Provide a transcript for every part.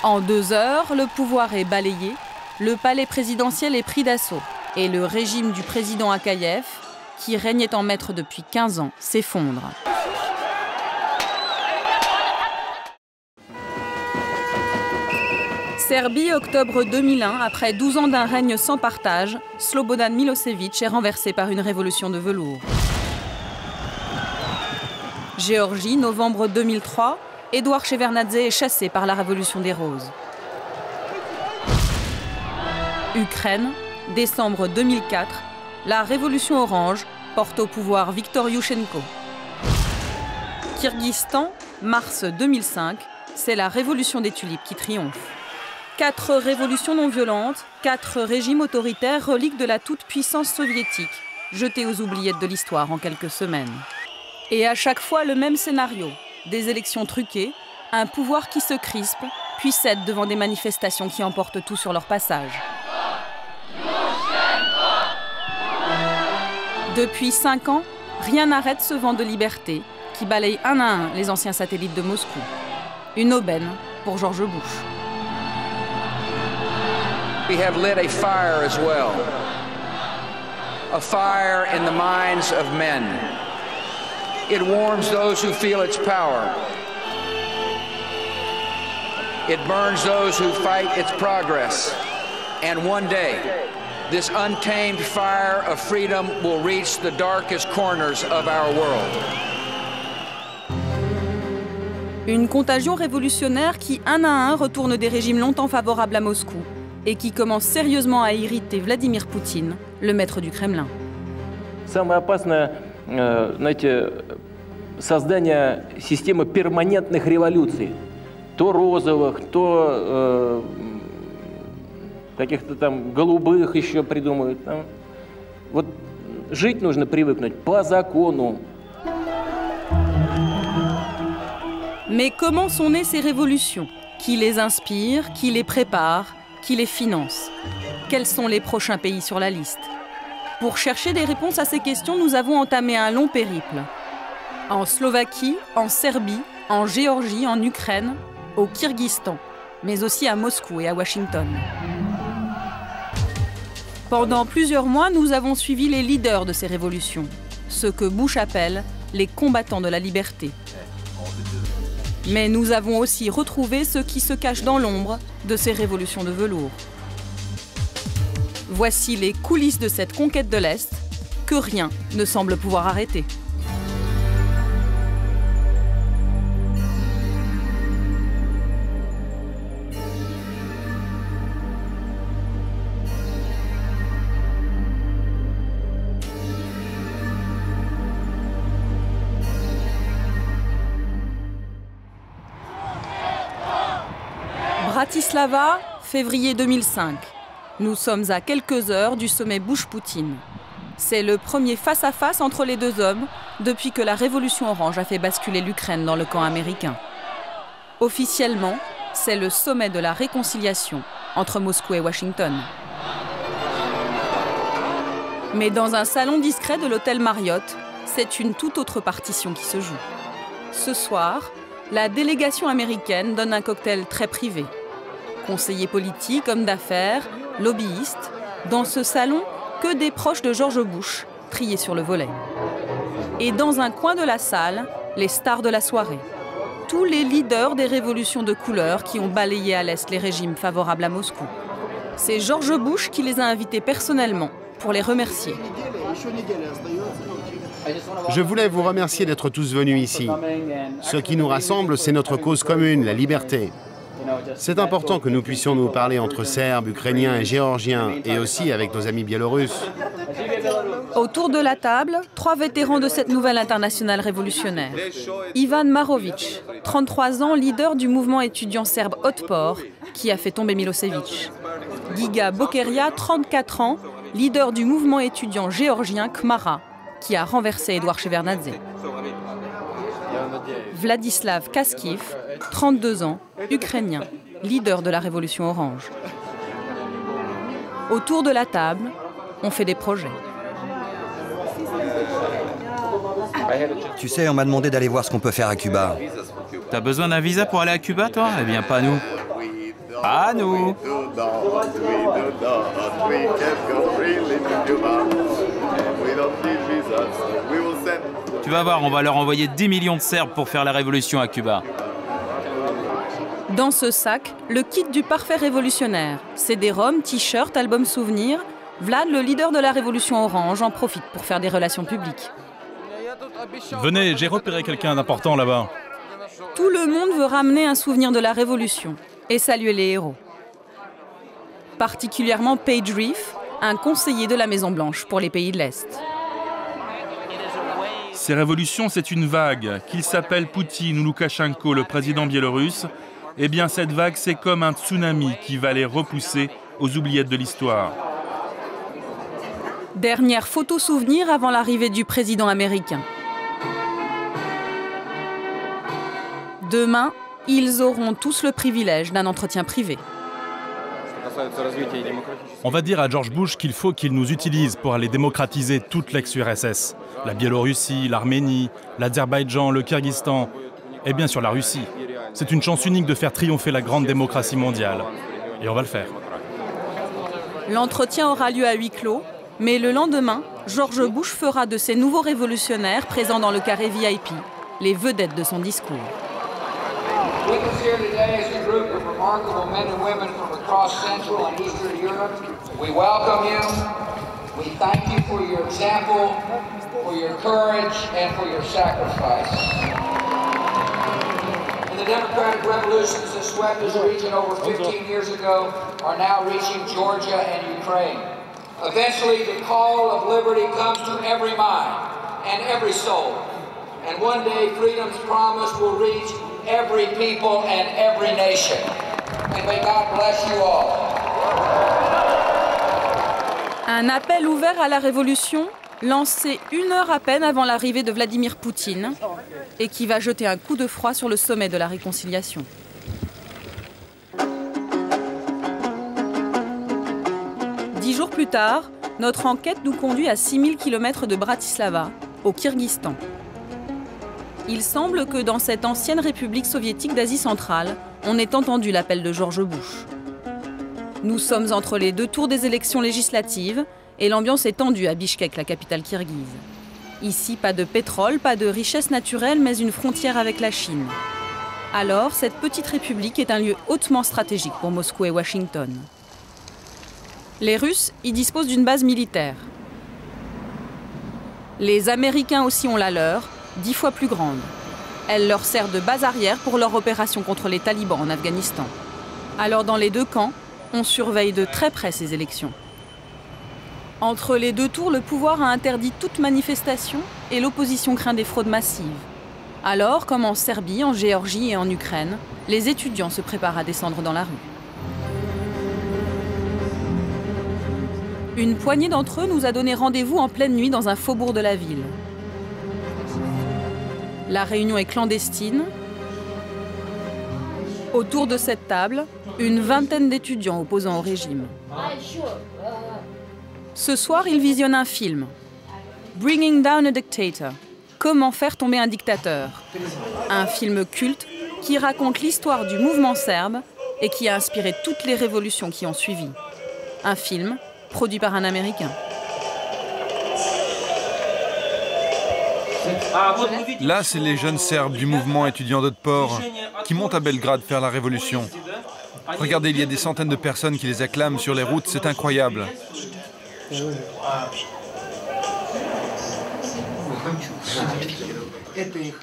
En 2 heures, le pouvoir est balayé, le palais présidentiel est pris d'assaut et le régime du président Akaïev, qui régnait en maître depuis 15 ans, s'effondre. Serbie, octobre 2001, après 12 ans d'un règne sans partage, Slobodan Milošević est renversé par une révolution de velours. Géorgie, novembre 2003, Eduard Shevardnadze est chassé par la révolution des roses. Ukraine, décembre 2004, la révolution orange porte au pouvoir Viktor Yushchenko. Kirghizistan, mars 2005, c'est la révolution des tulipes qui triomphe. 4 révolutions non violentes, 4 régimes autoritaires, reliques de la toute-puissance soviétique, jetés aux oubliettes de l'histoire en quelques semaines. Et à chaque fois le même scénario, des élections truquées, un pouvoir qui se crispe, puis cède devant des manifestations qui emportent tout sur leur passage. Depuis 5 ans, rien n'arrête ce vent de liberté qui balaye un à un les anciens satellites de Moscou. Une aubaine pour George Bush. We have lit a fire as well, a fire in the minds of men. It warms those who feel its power. It burns those who fight its progress. And one day, this untamed fire of freedom will reach the darkest corners of our world. Une contagion révolutionnaire qui, un à un, retourne des régimes longtemps favorables à Moscou et qui commence sérieusement à irriter Vladimir Poutine, le maître du Kremlin. Самое опасное, знаете, создание системы перманентных революций. То розовых, то каких-то там голубых еще придумают. Вот жить нужно привыкнуть по закону. Mais comment sont nées ces révolutions? Qui les inspire? Qui les prépare? Qui les finance? Quels sont les prochains pays sur la liste? Pour chercher des réponses à ces questions, nous avons entamé un long périple. En Slovaquie, en Serbie, en Géorgie, en Ukraine, au Kirghizistan, mais aussi à Moscou et à Washington. Pendant plusieurs mois, nous avons suivi les leaders de ces révolutions, ceux que Bush appelle les combattants de la liberté. Mais nous avons aussi retrouvé ceux qui se cachent dans l'ombre de ces révolutions de velours. Voici les coulisses de cette conquête de l'Est que rien ne semble pouvoir arrêter. Bratislava, février 2005. Nous sommes à quelques heures du sommet Bush-Poutine. C'est le premier face-à-face entre les deux hommes depuis que la révolution orange a fait basculer l'Ukraine dans le camp américain. Officiellement, c'est le sommet de la réconciliation entre Moscou et Washington. Mais dans un salon discret de l'hôtel Marriott, c'est une toute autre partition qui se joue. Ce soir, la délégation américaine donne un cocktail très privé. Conseillers politiques, hommes d'affaires, lobbyistes, dans ce salon, que des proches de George Bush, triés sur le volet. Et dans un coin de la salle, les stars de la soirée. Tous les leaders des révolutions de couleur qui ont balayé à l'Est les régimes favorables à Moscou. C'est George Bush qui les a invités personnellement pour les remercier. Je voulais vous remercier d'être tous venus ici. Ce qui nous rassemble, c'est notre cause commune, la liberté. C'est important que nous puissions nous parler entre Serbes, Ukrainiens et Géorgiens, et aussi avec nos amis biélorusses. Autour de la table, 3 vétérans de cette nouvelle internationale révolutionnaire. Ivan Marović, 33 ans, leader du mouvement étudiant serbe Otpor, qui a fait tomber Milošević. Giga Bokeria, 34 ans, leader du mouvement étudiant géorgien Khmara, qui a renversé Eduard Shevardnadze. Vladislav Kaskiv, 32 ans, ukrainien, leader de la révolution orange. Autour de la table, on fait des projets. Tu sais, on m'a demandé d'aller voir ce qu'on peut faire à Cuba. T'as besoin d'un visa pour aller à Cuba, toi? Eh bien, pas nous. Pas nous. Tu vas voir, on va leur envoyer 10 millions de Serbes pour faire la révolution à Cuba. Dans ce sac, le kit du parfait révolutionnaire. CD-ROM, t-shirt, album souvenir. Vlad, le leader de la révolution orange, en profite pour faire des relations publiques. Venez, j'ai repéré quelqu'un d'important là-bas. Tout le monde veut ramener un souvenir de la révolution et saluer les héros. Particulièrement Paige Reef, un conseiller de la Maison-Blanche pour les pays de l'Est. Ces révolutions, c'est une vague. Qu'il s'appelle Poutine ou Loukachenko, le président biélorusse, eh bien cette vague, c'est comme un tsunami qui va les repousser aux oubliettes de l'histoire. Dernière photo souvenir avant l'arrivée du président américain. Demain, ils auront tous le privilège d'un entretien privé. On va dire à George Bush qu'il faut qu'il nous utilise pour aller démocratiser toute l'ex-URSS. La Biélorussie, l'Arménie, l'Azerbaïdjan, le Kyrgyzstan et bien sûr la Russie. C'est une chance unique de faire triompher la grande démocratie mondiale. Et on va le faire. L'entretien aura lieu à huis clos, mais le lendemain, George Bush fera de ces nouveaux révolutionnaires présents dans le carré VIP les vedettes de son discours. With us here today is a group of remarkable men and women from across Central and Eastern Europe. We welcome you. We thank you for your example, for your courage, and for your sacrifice. And the democratic revolutions that swept this region over 15 years ago are now reaching Georgia and Ukraine. Eventually, the call of liberty comes to every mind and every soul. And one day, freedom's promise will reach every people and every nation. And may God bless you all. Un appel ouvert à la révolution, lancé 1 heure à peine avant l'arrivée de Vladimir Poutine, et qui va jeter un coup de froid sur le sommet de la réconciliation. Dix jours plus tard, notre enquête nous conduit à 6000 km de Bratislava, au Kyrgyzstan. Il semble que dans cette ancienne république soviétique d'Asie centrale, on ait entendu l'appel de George Bush. Nous sommes entre les 2 tours des élections législatives et l'ambiance est tendue à Bichkek, la capitale kirghize. Ici, pas de pétrole, pas de richesse naturelle, mais une frontière avec la Chine. Alors, cette petite république est un lieu hautement stratégique pour Moscou et Washington. Les Russes y disposent d'une base militaire. Les Américains aussi ont la leur, 10 fois plus grande. Elle leur sert de base arrière pour leur opération contre les talibans en Afghanistan. Alors dans les 2 camps, on surveille de très près ces élections. Entre les 2 tours, le pouvoir a interdit toute manifestation et l'opposition craint des fraudes massives. Alors, comme en Serbie, en Géorgie et en Ukraine, les étudiants se préparent à descendre dans la rue. Une poignée d'entre eux nous a donné rendez-vous en pleine nuit dans un faubourg de la ville. La réunion est clandestine. Autour de cette table, une vingtaine d'étudiants opposants au régime. Ce soir, ils visionnent un film. Bringing Down a Dictator. Comment faire tomber un dictateur. Un film culte qui raconte l'histoire du mouvement serbe et qui a inspiré toutes les révolutions qui ont suivi. Un film produit par un Américain. Là, c'est les jeunes Serbes du mouvement étudiant d'Otpor qui montent à Belgrade faire la révolution. Regardez, il y a des centaines de personnes qui les acclament sur les routes, c'est incroyable.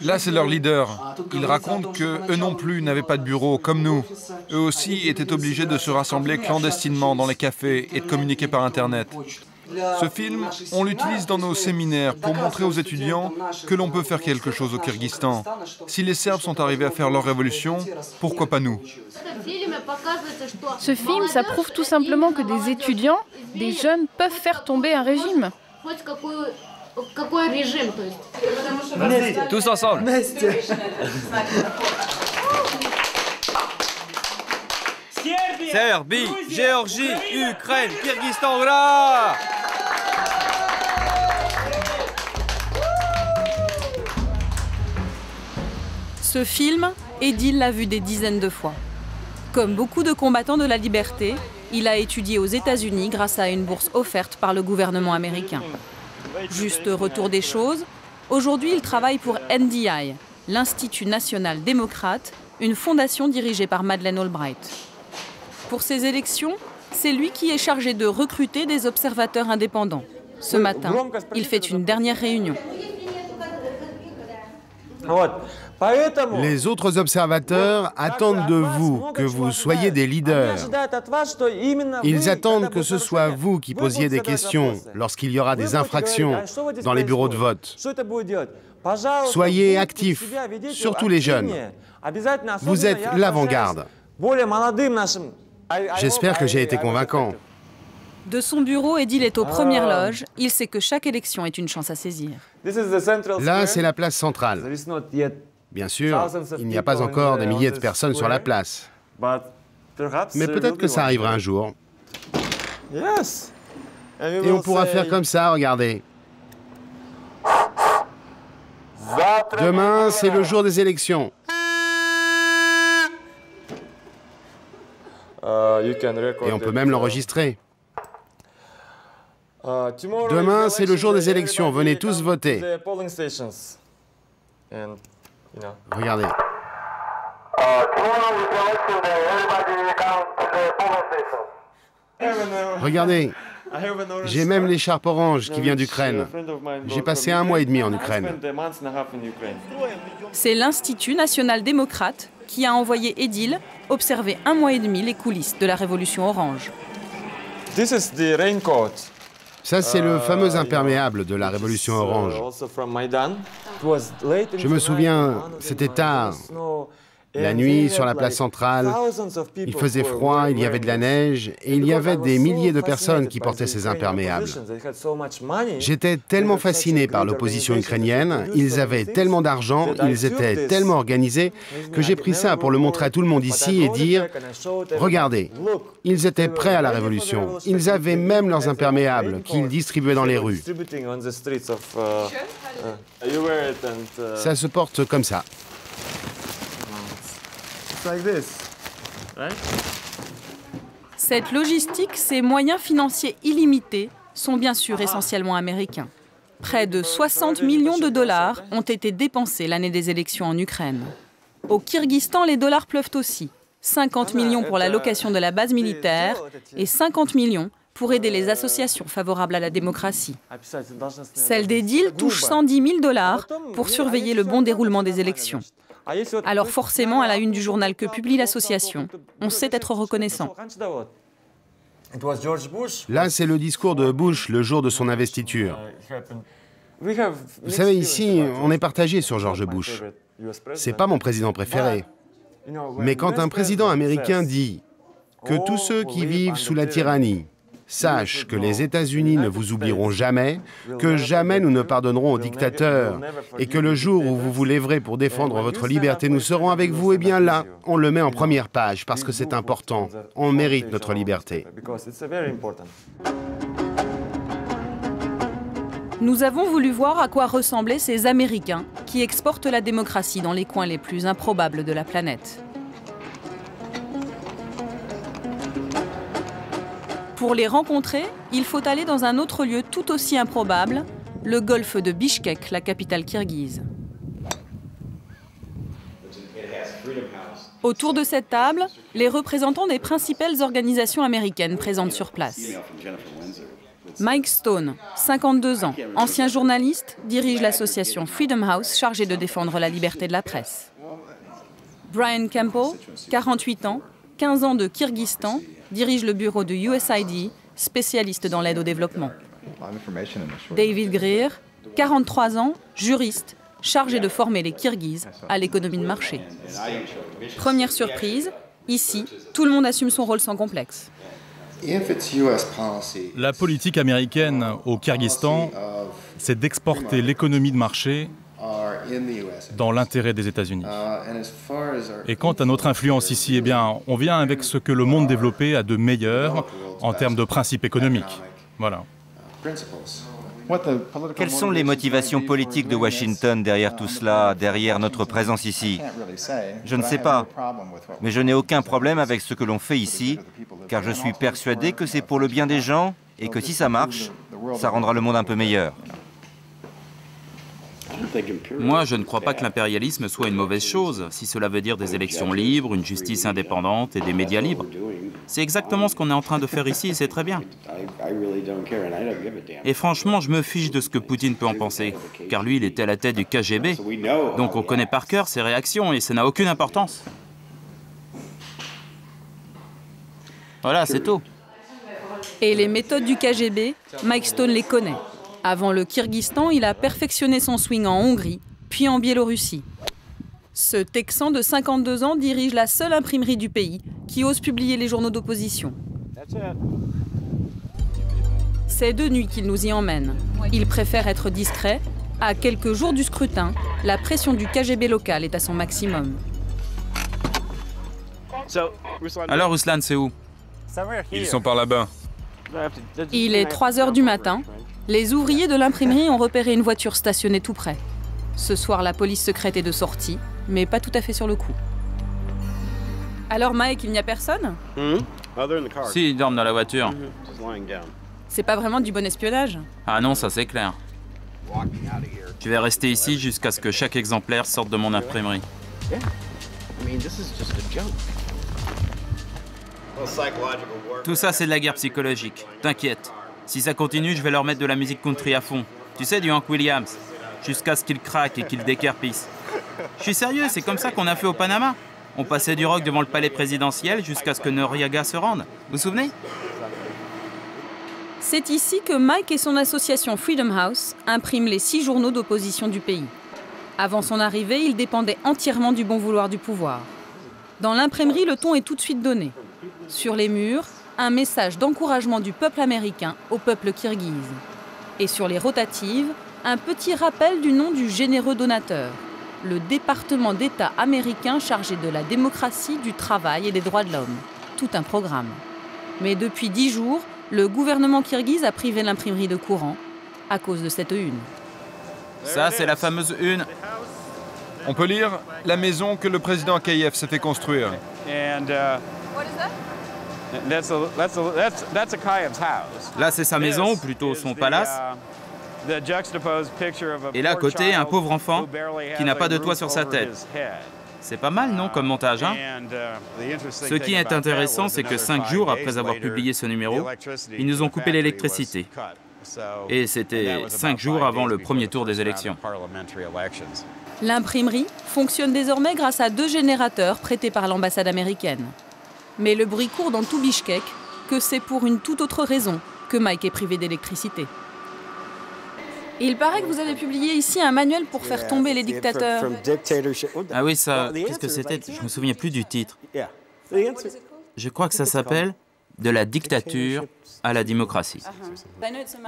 Là, c'est leur leader. Ils racontent qu'eux non plus n'avaient pas de bureau, comme nous. Eux aussi étaient obligés de se rassembler clandestinement dans les cafés et de communiquer par Internet. Ce film, on l'utilise dans nos séminaires pour montrer aux étudiants que l'on peut faire quelque chose au Kyrgyzstan. Si les Serbes sont arrivés à faire leur révolution, pourquoi pas nous? Ce film, ça prouve tout simplement que des étudiants, des jeunes, peuvent faire tomber un régime. Tous ensemble. Serbie, Géorgie, Ukraine, Kyrgyzstan, là! Ce film, Edil l'a vu des dizaines de fois. Comme beaucoup de combattants de la liberté, il a étudié aux États-Unis grâce à une bourse offerte par le gouvernement américain. Juste retour des choses, aujourd'hui il travaille pour NDI, l'Institut national démocrate, une fondation dirigée par Madeleine Albright. Pour ces élections, c'est lui qui est chargé de recruter des observateurs indépendants. Ce matin, il fait une dernière réunion. Les autres observateurs attendent de vous que vous soyez des leaders. Ils attendent que ce soit vous qui posiez des questions lorsqu'il y aura des infractions dans les bureaux de vote. Soyez actifs, surtout les jeunes. Vous êtes l'avant-garde. J'espère que j'ai été convaincant. De son bureau, Edil est aux premières loges. Il sait que chaque élection est une chance à saisir. Là, c'est la place centrale. Bien sûr, il n'y a pas encore des milliers de personnes sur la place. Mais peut-être que ça arrivera un jour. Et on pourra faire comme ça, regardez. Demain, c'est le jour des élections. Et on peut même l'enregistrer. Demain, c'est le jour des élections. Venez tous voter. Regardez. Regardez. J'ai même l'écharpe orange qui vient d'Ukraine. J'ai passé 1 mois et demi en Ukraine. C'est l'Institut national démocrate qui a envoyé Edil observer 1 mois et demi les coulisses de la Révolution orange. Ça, c'est le fameux imperméable de la Révolution orange. Je me souviens, c'était tard. La nuit, sur la place centrale, il faisait froid, il y avait de la neige, et il y avait des milliers de personnes qui portaient ces imperméables. J'étais tellement fasciné par l'opposition ukrainienne, ils avaient tellement d'argent, ils étaient tellement organisés, que j'ai pris ça pour le montrer à tout le monde ici et dire « Regardez, ils étaient prêts à la révolution, ils avaient même leurs imperméables qu'ils distribuaient dans les rues. » Ça se porte comme ça. Cette logistique, ces moyens financiers illimités, sont bien sûr essentiellement américains. Près de 60 millions de dollars ont été dépensés l'année des élections en Ukraine. Au Kyrgyzstan, les dollars pleuvent aussi. 50 millions pour la location de la base militaire et 50 millions pour aider les associations favorables à la démocratie. Celle d'Edil touche 110 000 dollars pour surveiller le bon déroulement des élections. Alors forcément, à la une du journal que publie l'association, on sait être reconnaissant. Là, c'est le discours de Bush le jour de son investiture. Vous savez, ici, on est partagé sur George Bush. C'est pas mon président préféré. Mais quand un président américain dit que tous ceux qui vivent sous la tyrannie sachent que les États-Unis ne vous oublieront jamais, que jamais nous ne pardonnerons aux dictateurs, et que le jour où vous vous lèverez pour défendre votre liberté, nous serons avec vous, eh bien là, on le met en première page, parce que c'est important. On mérite notre liberté. Nous avons voulu voir à quoi ressemblaient ces Américains qui exportent la démocratie dans les coins les plus improbables de la planète. Pour les rencontrer, il faut aller dans un autre lieu tout aussi improbable, le golfe de Bishkek, la capitale kirghize. Autour de cette table, les représentants des principales organisations américaines présentes sur place. Mike Stone, 52 ans, ancien journaliste, dirige l'association Freedom House chargée de défendre la liberté de la presse. Brian Campbell, 48 ans, 15 ans de Kyrgyzstan, dirige le bureau de USAID, spécialiste dans l'aide au développement. David Greer, 43 ans, juriste, chargé de former les Kirghizes à l'économie de marché. Première surprise, ici, tout le monde assume son rôle sans complexe. La politique américaine au Kyrgyzstan, c'est d'exporter l'économie de marché dans l'intérêt des États-Unis. Et quant à notre influence ici, eh bien, on vient avec ce que le monde développé a de meilleur en termes de principes économiques. Voilà. Quelles sont les motivations politiques de Washington derrière tout cela, derrière notre présence ici? Je ne sais pas, mais je n'ai aucun problème avec ce que l'on fait ici, car je suis persuadé que c'est pour le bien des gens et que si ça marche, ça rendra le monde un peu meilleur. Moi, je ne crois pas que l'impérialisme soit une mauvaise chose, si cela veut dire des élections libres, une justice indépendante et des médias libres. C'est exactement ce qu'on est en train de faire ici et c'est très bien. Et franchement, je me fiche de ce que Poutine peut en penser, car lui, il était à la tête du KGB. Donc on connaît par cœur ses réactions et ça n'a aucune importance. Voilà, c'est tout. Et les méthodes du KGB, Mike Stone les connaît. Avant le Kyrgyzstan, il a perfectionné son swing en Hongrie, puis en Biélorussie. Ce Texan de 52 ans dirige la seule imprimerie du pays qui ose publier les journaux d'opposition. C'est de nuit qu'il nous y emmène. Il préfère être discret. À quelques jours du scrutin, la pression du KGB local est à son maximum. Alors Ruslan, c'est où? Ils sont par là-bas. Il est 3 heures du matin. Les ouvriers de l'imprimerie ont repéré une voiture stationnée tout près. Ce soir, la police secrète est de sortie, mais pas tout à fait sur le coup. Alors Mike, il n'y a personne? Si, ils dorment dans la voiture. C'est pas vraiment du bon espionnage. Ah non, ça c'est clair. Je vais rester ici jusqu'à ce que chaque exemplaire sorte de mon imprimerie. Tout ça, c'est de la guerre psychologique. T'inquiète. Si ça continue, je vais leur mettre de la musique country à fond. Tu sais, du Hank Williams. Jusqu'à ce qu'ils craquent et qu'ils décarpissent. Je suis sérieux, c'est comme ça qu'on a fait au Panama. On passait du rock devant le palais présidentiel jusqu'à ce que Noriega se rende. Vous vous souvenez? C'est ici que Mike et son association Freedom House impriment les 6 journaux d'opposition du pays. Avant son arrivée, il dépendait entièrement du bon vouloir du pouvoir. Dans l'imprimerie, le ton est tout de suite donné. Sur les murs, un message d'encouragement du peuple américain au peuple kirghize. Et sur les rotatives, un petit rappel du nom du généreux donateur, le département d'État américain chargé de la démocratie, du travail et des droits de l'homme. Tout un programme. Mais depuis 10 jours, le gouvernement kirghize a privé l'imprimerie de courant à cause de cette une. Ça, c'est la fameuse une. On peut lire « La maison que le président Akayev s'est fait construire ». Là, c'est sa maison, ou plutôt son palace. Et là, à côté, un pauvre enfant qui n'a pas de toit sur sa tête. C'est pas mal, non, comme montage, hein? Ce qui est intéressant, c'est que 5 jours après avoir publié ce numéro, ils nous ont coupé l'électricité. Et c'était 5 jours avant le premier tour des élections. L'imprimerie fonctionne désormais grâce à 2 générateurs prêtés par l'ambassade américaine. Mais le bruit court dans tout Bichkek que c'est pour une toute autre raison que Mike est privé d'électricité. Il paraît que vous avez publié ici un manuel pour faire tomber les dictateurs. Ah oui, ça, qu'est-ce que c'était? Je me souviens plus du titre. Je crois que ça s'appelle « De la dictature à la démocratie ».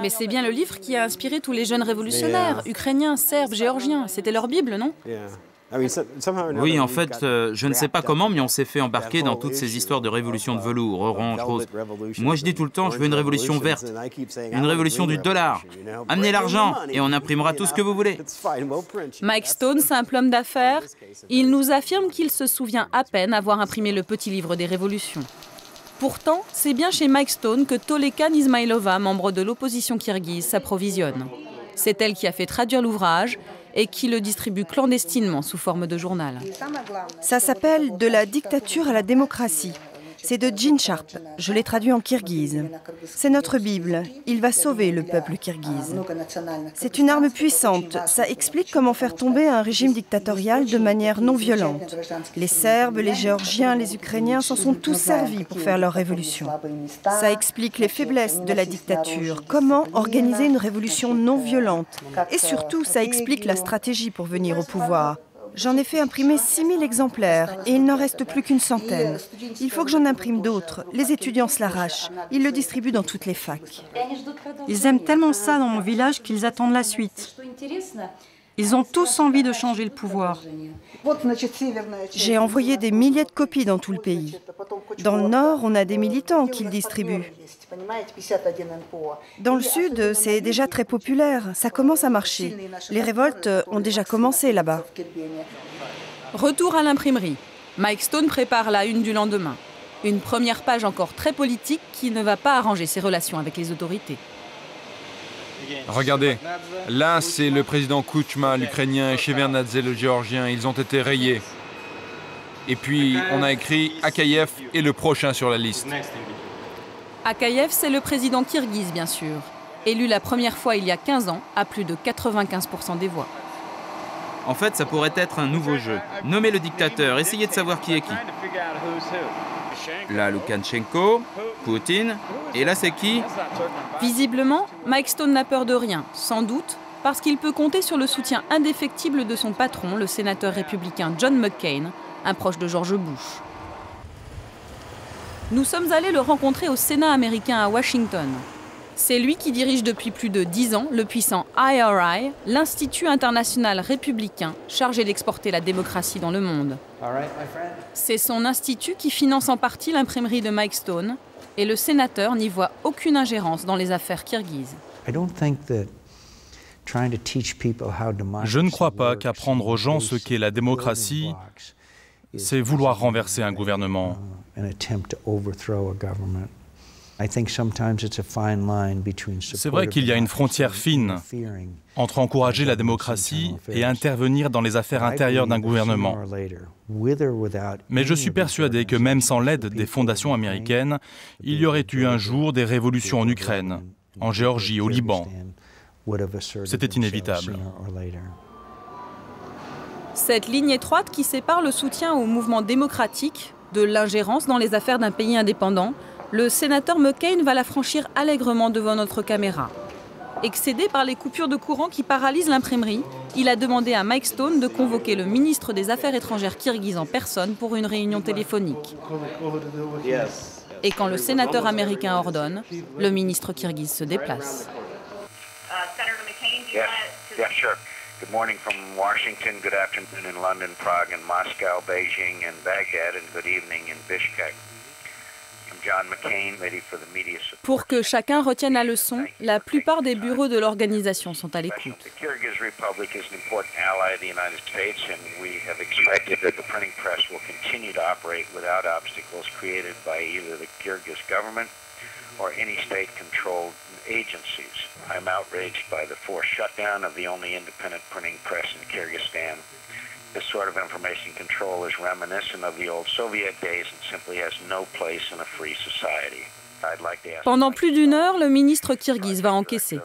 Mais c'est bien le livre qui a inspiré tous les jeunes révolutionnaires, ukrainiens, serbes, géorgiens. C'était leur Bible, non? Oui, en fait, je ne sais pas comment, mais on s'est fait embarquer dans toutes ces histoires de révolution de velours, orange, rose. Moi, je dis tout le temps, je veux une révolution verte, une révolution du dollar. Amenez l'argent et on imprimera tout ce que vous voulez. Mike Stone, simple homme d'affaires, il nous affirme qu'il se souvient à peine avoir imprimé le petit livre des révolutions. Pourtant, c'est bien chez Mike Stone que Tolekan Ismailova, membre de l'opposition kirghize, s'approvisionne. C'est elle qui a fait traduire l'ouvrage et qui le distribue clandestinement sous forme de journal. Ça s'appelle « De la dictature à la démocratie ». C'est de Gene Sharp. Je l'ai traduit en kirghize. C'est notre Bible. Il va sauver le peuple kirghize. C'est une arme puissante. Ça explique comment faire tomber un régime dictatorial de manière non violente. Les Serbes, les Géorgiens, les Ukrainiens s'en sont tous servis pour faire leur révolution. Ça explique les faiblesses de la dictature, comment organiser une révolution non violente. Et surtout, ça explique la stratégie pour venir au pouvoir. J'en ai fait imprimer 6000 exemplaires et il n'en reste plus qu'une centaine. Il faut que j'en imprime d'autres. Les étudiants se l'arrachent. Ils le distribuent dans toutes les facs. Ils aiment tellement ça dans mon village qu'ils attendent la suite. Ils ont tous envie de changer le pouvoir. J'ai envoyé des milliers de copies dans tout le pays. Dans le nord, on a des militants qui le distribuent. Dans le sud, c'est déjà très populaire. Ça commence à marcher. Les révoltes ont déjà commencé là-bas. Retour à l'imprimerie. Mike Stone prépare la une du lendemain. Une première page encore très politique qui ne va pas arranger ses relations avec les autorités. Regardez, là c'est le président Kuchma, l'Ukrainien, et Shevardnadze, le Géorgien. Ils ont été rayés. Et puis on a écrit Akayev est le prochain sur la liste. Akayev, c'est le président kirghize, bien sûr. Élu la première fois il y a 15 ans, à plus de 95% des voix. En fait, ça pourrait être un nouveau jeu. Nommer le dictateur, essayer de savoir qui est qui. Là, Loukachenko, Poutine, et là, c'est qui? Visiblement, Mike Stone n'a peur de rien, sans doute parce qu'il peut compter sur le soutien indéfectible de son patron, le sénateur républicain John McCain, un proche de George Bush. Nous sommes allés le rencontrer au Sénat américain à Washington. C'est lui qui dirige depuis plus de 10 ans le puissant IRI, l'Institut international républicain chargé d'exporter la démocratie dans le monde. C'est son institut qui finance en partie l'imprimerie de Mike Stone et le sénateur n'y voit aucune ingérence dans les affaires kirghizes. Je ne crois pas qu'apprendre aux gens ce qu'est la démocratie, c'est vouloir renverser un gouvernement. C'est vrai qu'il y a une frontière fine entre encourager la démocratie et intervenir dans les affaires intérieures d'un gouvernement. Mais je suis persuadé que même sans l'aide des fondations américaines, il y aurait eu un jour des révolutions en Ukraine, en Géorgie, au Liban. C'était inévitable. Cette ligne étroite qui sépare le soutien au mouvement démocratique de l'ingérence dans les affaires d'un pays indépendant, le sénateur McCain va la franchir allègrement devant notre caméra. Excédé par les coupures de courant qui paralysent l'imprimerie, il a demandé à Mike Stone de convoquer le ministre des Affaires étrangères kirghize en personne pour une réunion téléphonique. Et quand le sénateur américain ordonne, le ministre kirghize se déplace. Good morning from Washington, good afternoon in London, Prague, and Moscow, Beijing, and Baghdad, and good evening in Bishkek. I'm John McCain, ready for the media support. Pour que chacun retienne la leçon, la plupart des bureaux de l'organisation sont à l'écoute. The Kyrgyz Republic is an important ally of the United States, and we have expected that the printing press will continue to operate without obstacles created by either the Kyrgyz government or any state-controlled agencies. I'm outraged by the forced shutdown of the only independent printing press in Kyrgyzstan. This sort of information control is reminiscent of the old Soviet days and simply has no place in a free society. Pendant plus d'une heure, le ministre kirghize va encaisser.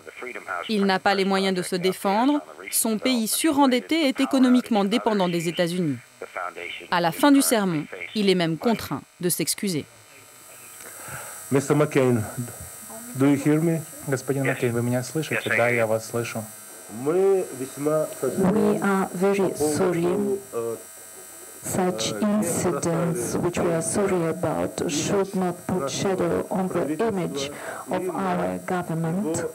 Il n'a pas les moyens de se défendre. Son pays surendetté est économiquement dépendant des États-Unis. À la fin du sermon, il est même contraint de s'excuser. Mr. McCain, do you hear me? Господин Маккейн, вы меня слышите? Да, я вас слышу. We are very sorry. Such incidents, which we are sorry about, should not put shadow on the image of our government,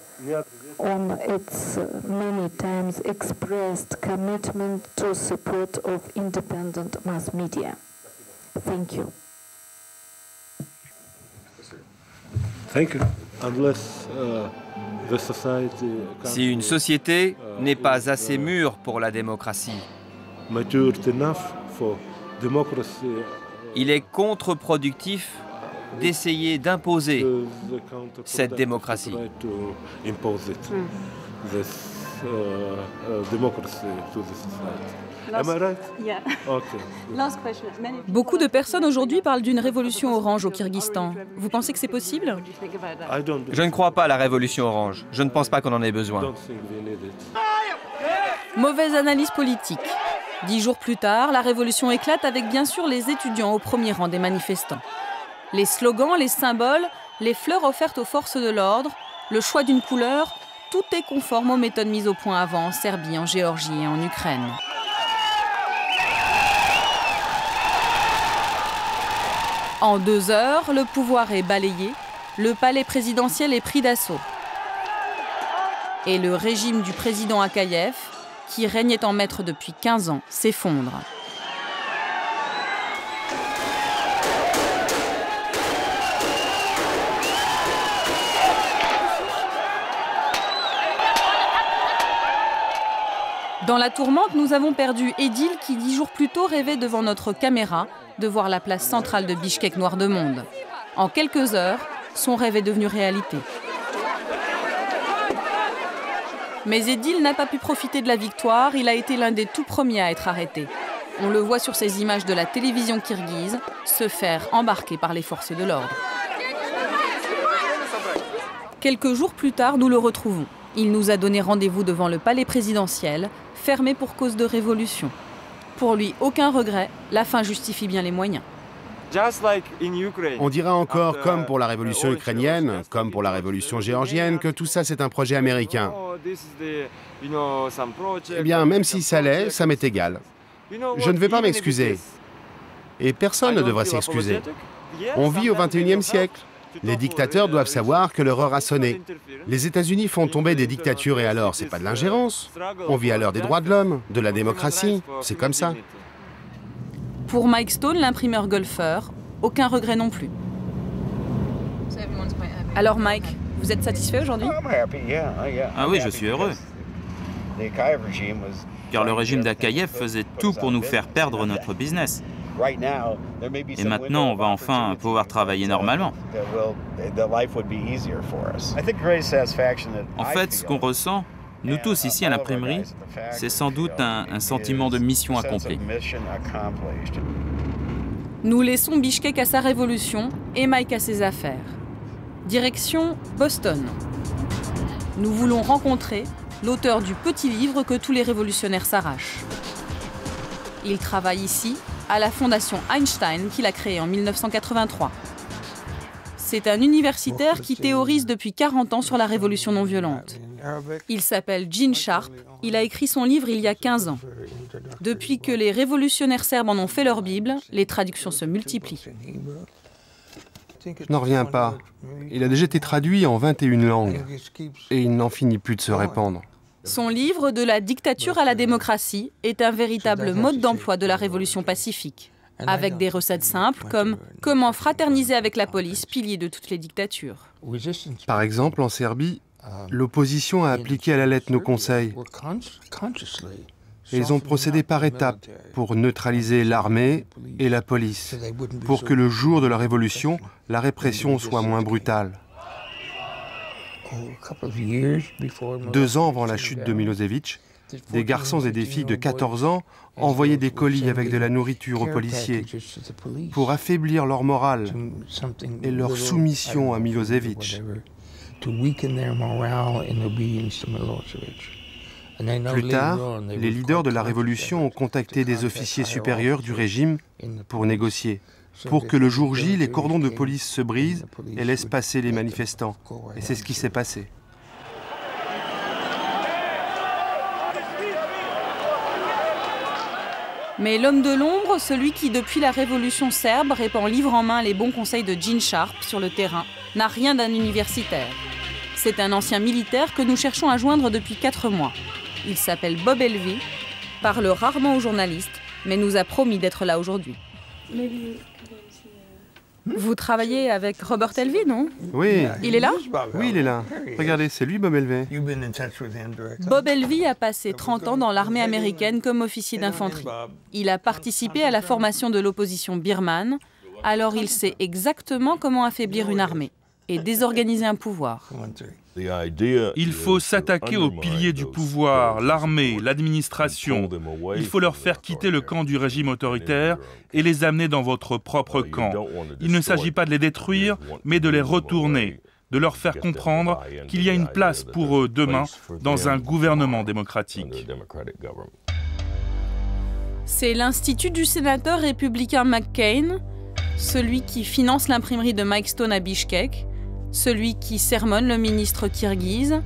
on its many times expressed commitment to support of independent mass media. Thank you. Thank you. Unless the society Si une société n'est pas assez mûre pour la démocratie, matured enough for democracy, il est contre-productif d'essayer d'imposer cette démocratie. Beaucoup de personnes aujourd'hui parlent d'une révolution orange au Kyrgyzstan. Vous pensez que c'est possible? Je ne crois pas à la révolution orange. Je ne pense pas qu'on en ait besoin. Mauvaise analyse politique. 10 jours plus tard, la révolution éclate avec bien sûr les étudiants au premier rang des manifestants. Les slogans, les symboles, les fleurs offertes aux forces de l'ordre, le choix d'une couleur, tout est conforme aux méthodes mises au point avant en Serbie, en Géorgie et en Ukraine. En 2 heures, le pouvoir est balayé, le palais présidentiel est pris d'assaut. Et le régime du président Akayev qui régnait en maître depuis 15 ans, s'effondre. Dans la tourmente, nous avons perdu Edil qui 10 jours plus tôt rêvait devant notre caméra de voir la place centrale de Bichkek noire de monde. En quelques heures, son rêve est devenu réalité. Mais Edil n'a pas pu profiter de la victoire, il a été l'un des tout premiers à être arrêté. On le voit sur ces images de la télévision kirghize se faire embarquer par les forces de l'ordre. Quelques jours plus tard, nous le retrouvons. Il nous a donné rendez-vous devant le palais présidentiel, fermé pour cause de révolution. Pour lui, aucun regret, la fin justifie bien les moyens. On dira encore, comme pour la révolution ukrainienne, comme pour la révolution géorgienne, que tout ça c'est un projet américain. Eh bien, même si ça l'est, ça m'est égal. Je ne vais pas m'excuser. Et personne ne devrait s'excuser. On vit au XXIe siècle. Les dictateurs doivent savoir que leur heure a sonné. Les États-Unis font tomber des dictatures et alors, c'est pas de l'ingérence. On vit à l'heure des droits de l'homme, de la démocratie, c'est comme ça. Pour Mike Stone, l'imprimeur golfeur, aucun regret non plus. Alors Mike, vous êtes satisfait aujourd'hui? Ah oui, je suis heureux. Car le régime d'Akaïev faisait tout pour nous faire perdre notre business. Et maintenant, on va enfin pouvoir travailler normalement. En fait, ce qu'on ressent, nous tous ici à l'imprimerie, c'est sans doute un sentiment de mission accomplie. Nous laissons Bichkek à sa révolution et Mike à ses affaires. Direction Boston. Nous voulons rencontrer l'auteur du petit livre que tous les révolutionnaires s'arrachent. Il travaille ici à la fondation Einstein qu'il a créée en 1983. C'est un universitaire qui théorise depuis 40 ans sur la révolution non violente. Il s'appelle Gene Sharp, il a écrit son livre il y a 15 ans. Depuis que les révolutionnaires serbes en ont fait leur Bible, les traductions se multiplient. Je n'en reviens pas. Il a déjà été traduit en 21 langues et il n'en finit plus de se répandre. Son livre « De la dictature à la démocratie » est un véritable mode d'emploi de la révolution pacifique, avec des recettes simples comme « Comment fraterniser avec la police, pilier de toutes les dictatures ». Par exemple, en Serbie, l'opposition a appliqué à la lettre nos conseils. Et ils ont procédé par étapes pour neutraliser l'armée et la police, pour que le jour de la révolution, la répression soit moins brutale. 2 ans avant la chute de Milosevic, des garçons et des filles de 14 ans envoyaient des colis avec de la nourriture aux policiers pour affaiblir leur morale et leur soumission à Milosevic. Plus tard, les leaders de la révolution ont contacté des officiers supérieurs du régime pour négocier, pour que le jour J, les cordons de police se brisent et laissent passer les manifestants. Et c'est ce qui s'est passé. Mais l'homme de l'ombre, celui qui, depuis la révolution serbe, répand livre en main les bons conseils de Gene Sharp sur le terrain, n'a rien d'un universitaire. C'est un ancien militaire que nous cherchons à joindre depuis 4 mois. Il s'appelle Bob Elvey, parle rarement aux journalistes, mais nous a promis d'être là aujourd'hui. Vous travaillez avec Robert Elvey, non? Oui. Il est là? Oui, il est là. Regardez, c'est lui, Bob Elvey. Bob Elvey a passé 30 ans dans l'armée américaine comme officier d'infanterie. Il a participé à la formation de l'opposition birmane, alors il sait exactement comment affaiblir une armée et désorganiser un pouvoir. Il faut s'attaquer aux piliers du pouvoir, l'armée, l'administration. Il faut leur faire quitter le camp du régime autoritaire et les amener dans votre propre camp. Il ne s'agit pas de les détruire, mais de les retourner, de leur faire comprendre qu'il y a une place pour eux demain dans un gouvernement démocratique. C'est l'Institut du sénateur républicain McCain, celui qui finance l'imprimerie de Mike Stone à Bichkek, celui qui sermonne le ministre kirghize,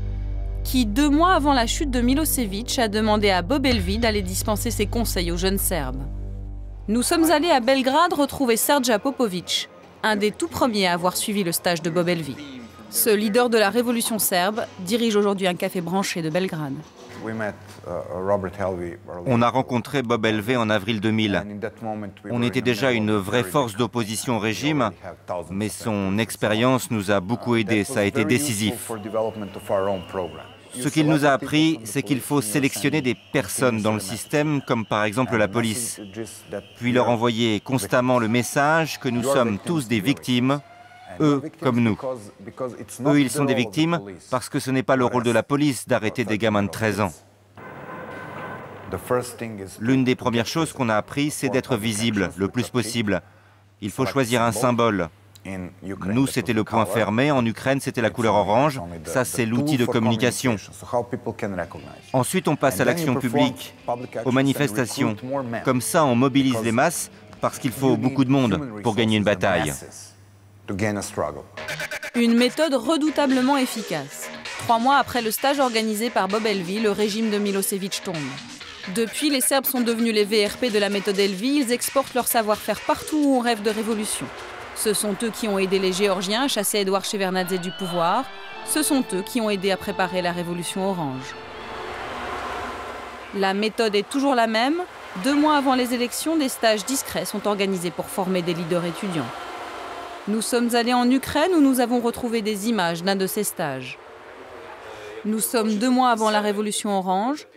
qui 2 mois avant la chute de Milosevic a demandé à Bob Elvey d'aller dispenser ses conseils aux jeunes Serbes. Nous sommes allés à Belgrade retrouver Srdja Popovic, un des tout premiers à avoir suivi le stage de Bob Elvey. Ce leader de la révolution serbe dirige aujourd'hui un café branché de Belgrade. On a rencontré Bob Helvey en avril 2000. On était déjà une vraie force d'opposition au régime, mais son expérience nous a beaucoup aidés, ça a été décisif. Ce qu'il nous a appris, c'est qu'il faut sélectionner des personnes dans le système, comme par exemple la police, puis leur envoyer constamment le message que nous sommes tous des victimes, eux comme nous. Eux, ils sont des victimes parce que ce n'est pas le rôle de la police d'arrêter des gamins de 13 ans. L'une des premières choses qu'on a appris, c'est d'être visible le plus possible. Il faut choisir un symbole. Nous, c'était le point fermé. En Ukraine, c'était la couleur orange. Ça, c'est l'outil de communication. Ensuite, on passe à l'action publique, aux manifestations. Comme ça, on mobilise les masses parce qu'il faut beaucoup de monde pour gagner une bataille. Une méthode redoutablement efficace. 3 mois après le stage organisé par Bob Helvey, le régime de Milosevic tombe. Depuis, les Serbes sont devenus les VRP de la méthode Helvey. Ils exportent leur savoir-faire partout où on rêve de révolution. Ce sont eux qui ont aidé les Géorgiens à chasser Edouard Shevardnadze du pouvoir. Ce sont eux qui ont aidé à préparer la révolution orange. La méthode est toujours la même. 2 mois avant les élections, des stages discrets sont organisés pour former des leaders étudiants. Nous sommes allés en Ukraine où nous avons retrouvé des images d'un de ces stages. Nous sommes 2 mois avant la révolution orange.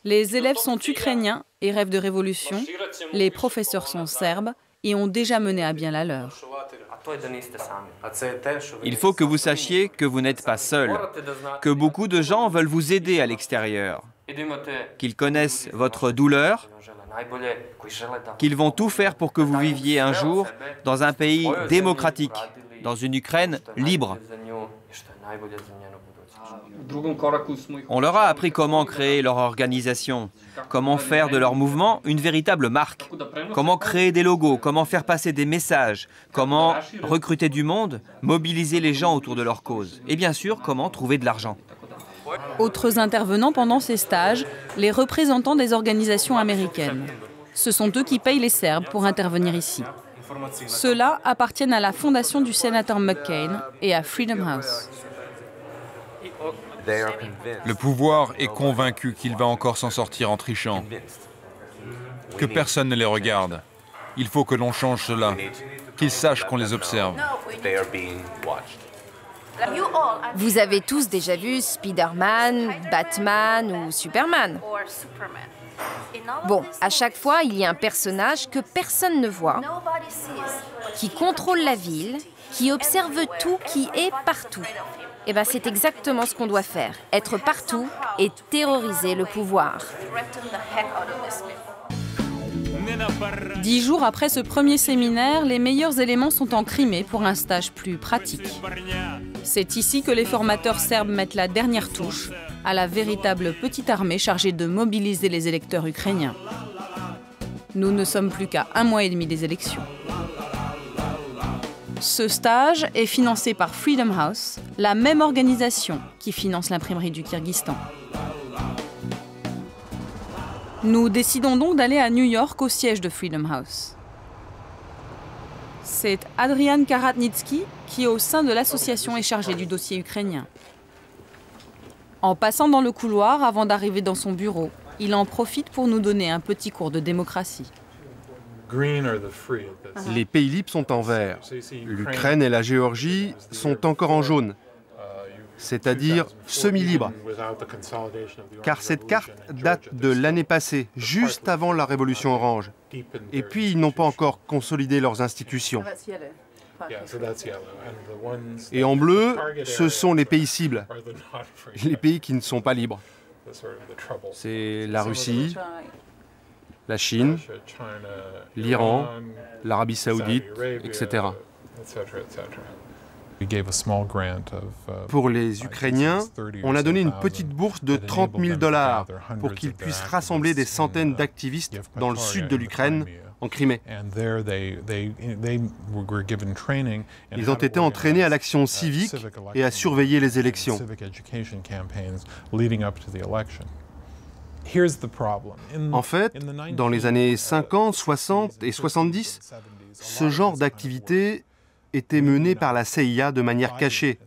Les élèves sont ukrainiens et rêvent de révolution. Les professeurs sont serbes et ont déjà mené à bien la leur. Il faut que vous sachiez que vous n'êtes pas seul, que beaucoup de gens veulent vous aider à l'extérieur, qu'ils connaissent votre douleur, qu'ils vont tout faire pour que vous viviez un jour dans un pays démocratique, dans une Ukraine libre. On leur a appris comment créer leur organisation, comment faire de leur mouvement une véritable marque, comment créer des logos, comment faire passer des messages, comment recruter du monde, mobiliser les gens autour de leur cause et bien sûr comment trouver de l'argent. Autres intervenants pendant ces stages, les représentants des organisations américaines. Ce sont eux qui payent les Serbes pour intervenir ici. Ceux-là appartiennent à la fondation du sénateur McCain et à Freedom House. Le pouvoir est convaincu qu'il va encore s'en sortir en trichant, que personne ne les regarde. Il faut que l'on change cela, qu'ils sachent qu'on les observe. Vous avez tous déjà vu Spider-Man, Batman ou Superman. Bon, à chaque fois, il y a un personnage que personne ne voit, qui contrôle la ville, qui observe tout, qui est partout. Eh bien, c'est exactement ce qu'on doit faire, être partout et terroriser le pouvoir. 10 jours après ce premier séminaire, les meilleurs éléments sont en Crimée pour un stage plus pratique. C'est ici que les formateurs serbes mettent la dernière touche à la véritable petite armée chargée de mobiliser les électeurs ukrainiens. Nous ne sommes plus qu'à 1 mois et demi des élections. Ce stage est financé par Freedom House, la même organisation qui finance l'imprimerie du Kyrgyzstan. Nous décidons donc d'aller à New York au siège de Freedom House. C'est Adrian Karatnitsky qui, au sein de l'association, est chargé du dossier ukrainien. En passant dans le couloir avant d'arriver dans son bureau, il en profite pour nous donner un petit cours de démocratie. Les pays libres sont en vert. L'Ukraine et la Géorgie sont encore en jaune, c'est-à-dire semi-libres. Car cette carte date de l'année passée, juste avant la Révolution orange. Et puis, ils n'ont pas encore consolidé leurs institutions. Et en bleu, ce sont les pays cibles, les pays qui ne sont pas libres. C'est la Russie, la Chine, l'Iran, l'Arabie saoudite, etc. Pour les Ukrainiens, on a donné une petite bourse de 30 000 $ pour qu'ils puissent rassembler des centaines d'activistes dans le sud de l'Ukraine, en Crimée. Ils ont été entraînés à l'action civique et à surveiller les élections. En fait, dans les années 50, 60 et 70, ce genre d'activité était mené par la CIA de manière cachée,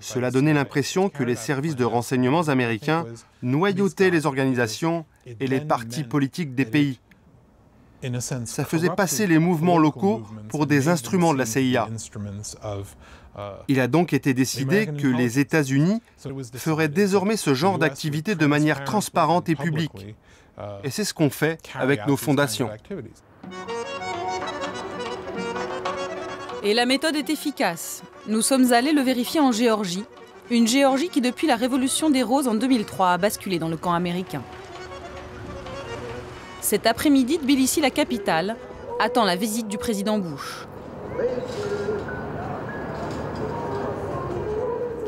Cela donnait l'impression que les services de renseignements américains noyautaient les organisations et les partis politiques des pays. Ça faisait passer les mouvements locaux pour des instruments de la CIA. Il a donc été décidé que les États-Unis feraient désormais ce genre d'activité de manière transparente et publique. Et c'est ce qu'on fait avec nos fondations. Et la méthode est efficace. Nous sommes allés le vérifier en Géorgie, une Géorgie qui depuis la révolution des roses en 2003 a basculé dans le camp américain. Cet après-midi, Tbilissi, la capitale, attend la visite du président Bush.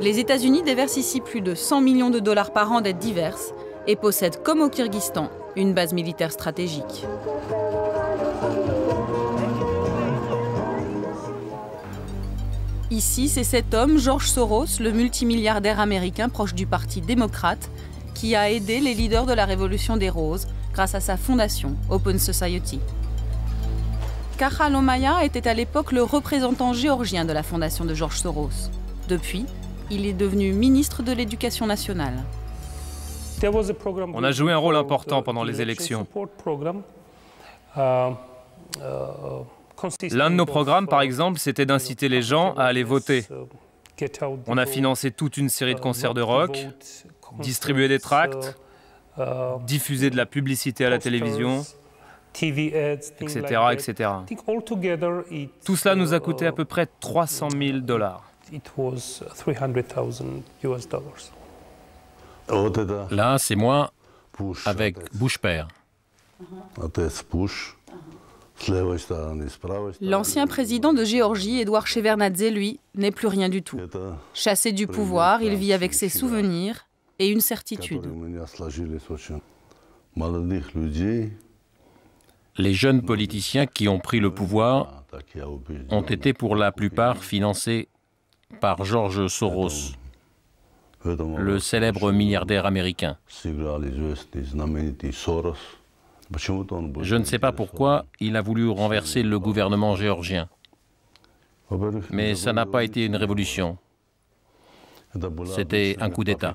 Les États-Unis déversent ici plus de 100 millions de dollars par an d'aides diverses et possèdent, comme au Kyrgyzstan, une base militaire stratégique. Ici, c'est cet homme, George Soros, le multimilliardaire américain proche du Parti démocrate, qui a aidé les leaders de la Révolution des Roses grâce à sa fondation, Open Society. Kahal Omaya était à l'époque le représentant géorgien de la fondation de George Soros. Depuis, il est devenu ministre de l'Éducation nationale. On a joué un rôle important pendant les élections. L'un de nos programmes, par exemple, c'était d'inciter les gens à aller voter. On a financé toute une série de concerts de rock, distribué des tracts, diffusé de la publicité à la télévision, etc., etc. Tout cela nous a coûté à peu près 300 000 $. Là, c'est moi avec Bush père. L'ancien président de Géorgie, Eduard Shevardnadze, lui, n'est plus rien du tout. Chassé du pouvoir, il vit avec ses souvenirs et une certitude. Les jeunes politiciens qui ont pris le pouvoir ont été pour la plupart financés par George Soros, le célèbre milliardaire américain. Je ne sais pas pourquoi il a voulu renverser le gouvernement géorgien. Mais ça n'a pas été une révolution. C'était un coup d'État.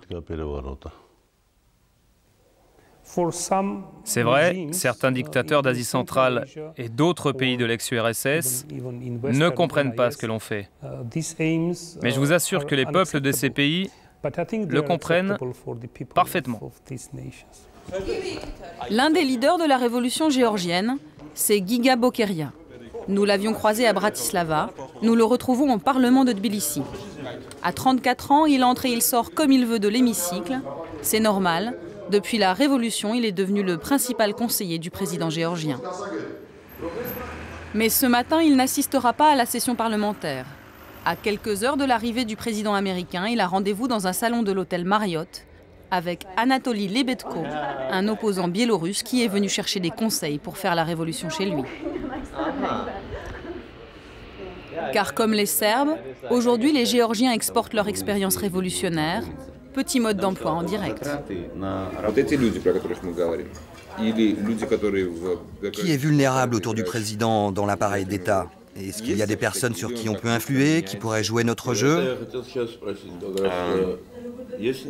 C'est vrai, certains dictateurs d'Asie centrale et d'autres pays de l'ex-URSS ne comprennent pas ce que l'on fait. Mais je vous assure que les peuples de ces pays le comprennent parfaitement. L'un des leaders de la révolution géorgienne, c'est Giga Bokeria. Nous l'avions croisé à Bratislava, nous le retrouvons au Parlement de Tbilissi. À 34 ans, il entre et il sort comme il veut de l'hémicycle. C'est normal, depuis la révolution, il est devenu le principal conseiller du président géorgien. Mais ce matin, il n'assistera pas à la session parlementaire. À quelques heures de l'arrivée du président américain, il a rendez-vous dans un salon de l'hôtel Marriott avec Anatoly Lebedko, un opposant biélorusse qui est venu chercher des conseils pour faire la révolution chez lui. Car comme les Serbes, aujourd'hui les Géorgiens exportent leur expérience révolutionnaire, petit mode d'emploi en direct. Qui est vulnérable autour du président dans l'appareil d'État? Est-ce qu'il y a des personnes sur qui on peut influer, qui pourraient jouer notre jeu?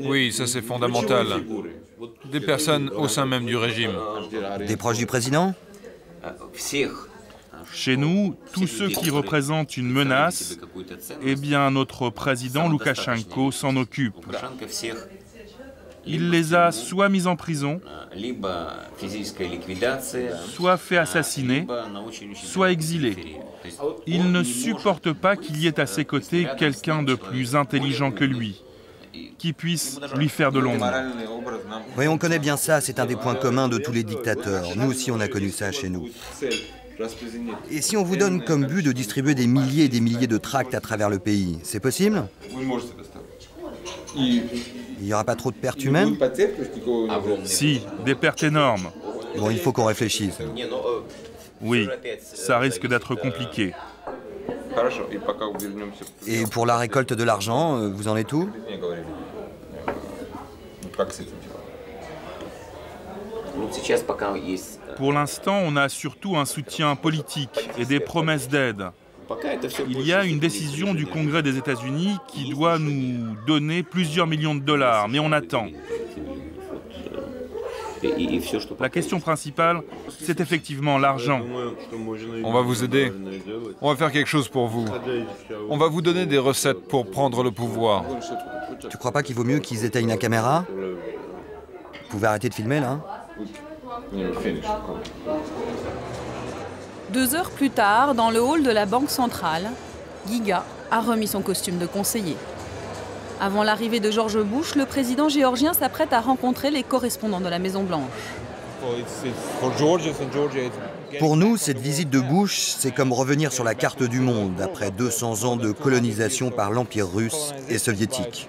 Oui, ça c'est fondamental. Des personnes au sein même du régime. Des proches du président? Chez nous, tous ceux qui représentent une menace, eh bien notre président Loukachenko s'en occupe. Il les a soit mis en prison, soit fait assassiner, soit exilés. Il ne supporte pas qu'il y ait à ses côtés quelqu'un de plus intelligent que lui, qui puisse lui faire de l'ombre. Oui, on connaît bien ça, c'est un des points communs de tous les dictateurs. Nous aussi, on a connu ça chez nous. Et si on vous donne comme but de distribuer des milliers et des milliers de tracts à travers le pays, c'est possible? Il n'y aura pas trop de pertes humaines? Si, des pertes énormes. Bon, il faut qu'on réfléchisse. Oui, ça risque d'être compliqué. Et pour la récolte de l'argent, vous en êtes où? Pour l'instant, on a surtout un soutien politique et des promesses d'aide. Il y a une décision du Congrès des États-Unis qui doit nous donner plusieurs millions de dollars, mais on attend. La question principale, c'est effectivement l'argent. On va vous aider. On va faire quelque chose pour vous. On va vous donner des recettes pour prendre le pouvoir. Tu crois pas qu'il vaut mieux qu'ils éteignent la caméra? Vous pouvez arrêter de filmer, là? 2 heures plus tard, dans le hall de la Banque centrale, Giga a remis son costume de conseiller. Avant l'arrivée de George Bush, le président géorgien s'apprête à rencontrer les correspondants de la Maison-Blanche. Pour nous, cette visite de Bush, c'est comme revenir sur la carte du monde après 200 ans de colonisation par l'Empire russe et soviétique.